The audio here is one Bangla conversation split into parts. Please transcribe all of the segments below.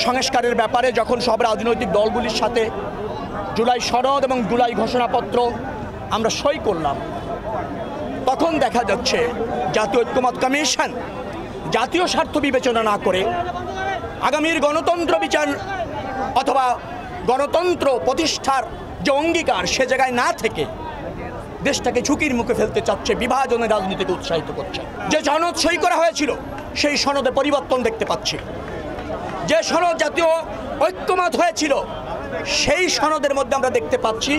সংস্কারের ব্যাপারে যখন সব রাজনৈতিক দলগুলির সাথে জুলাই সনদ এবং জুলাই ঘোষণাপত্র আমরা সই করলাম, তখন দেখা যাচ্ছে জাতীয় ঐক্যমত্য কমিশন জাতীয় স্বার্থ বিবেচনা না করে আগামীর গণতন্ত্র বিচার অথবা গণতন্ত্র প্রতিষ্ঠার যে অঙ্গীকার সে জায়গায় না থেকে দেশটাকে ঝুঁকির মুখে ফেলতে চাচ্ছে, বিভাজনের রাজনীতিকে উৎসাহিত করছে। যে সনদ সই করা হয়েছিল সেই সনদে পরিবর্তন দেখতে পাচ্ছি। যে সনদ জাতীয় ঐক্যমত হয়েছিল সেই সনদের মধ্যে আমরা দেখতে পাচ্ছি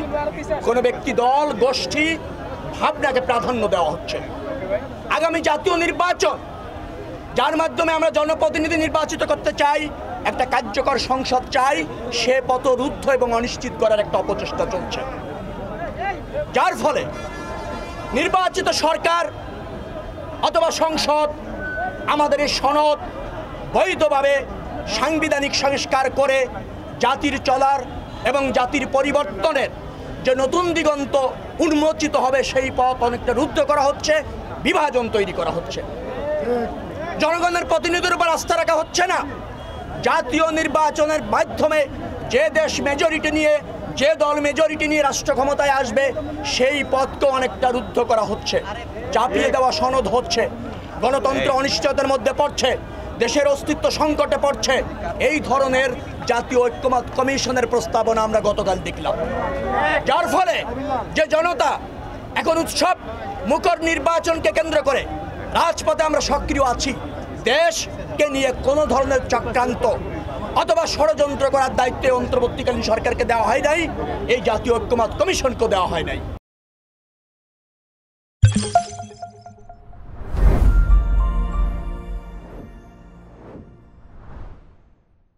কোনো ব্যক্তি, দল, গোষ্ঠী ভাবনাকে প্রাধান্য দেওয়া হচ্ছে। আগামী জাতীয় নির্বাচন, যার মাধ্যমে আমরা জনপ্রতিনিধি নির্বাচিত করতে চাই, একটা কার্যকর সংসদ চাই, সে পথ রুদ্ধ এবং অনিশ্চিত করার একটা অপচেষ্টা চলছে। যার ফলে নির্বাচিত সরকার অথবা সংসদ আমাদের এই সনদ বৈধভাবে সাংবিধানিক সংস্কার করে জাতির চলার এবং জাতির পরিবর্তনের যে নতুন দিগন্ত উন্মোচিত হবে সেই পথ অনেকটা রুদ্ধ করা হচ্ছে, বিভাজন তৈরি করা হচ্ছে। জনগণের প্রতিনিধির উপর আস্থা রাখা হচ্ছে না। জাতীয় নির্বাচনের মাধ্যমে যে দেশ মেজরিটি নিয়ে, যে দল মেজরিটি নিয়ে রাষ্ট্র ক্ষমতায় আসবে সেই পথকে অনেকটা রুদ্ধ করা হচ্ছে। চাপিয়ে দেওয়া সনদ হচ্ছে, গণতন্ত্র অনিশ্চয়তার মধ্যে পড়ছে, দেশের অস্তিত্ব সংকটে পড়ছে। এই ধরনের জাতীয় ঐক্যমত্য কমিশনের প্রস্তাবনা আমরা গতকাল দেখলাম। যার ফলে যে জনতা এখন উৎসব মুখর নির্বাচনকে কেন্দ্র করে রাজপথে আমরা সক্রিয় আছি, দেশকে নিয়ে কোনো ধরনের চক্রান্ত অথবা ষড়যন্ত্র করার দায়িত্ব অন্তর্বর্তীকালীন সরকারকে দেওয়া হয় নাই, এই জাতীয় ঐক্যমত্য কমিশনকে দেওয়া হয় নাই।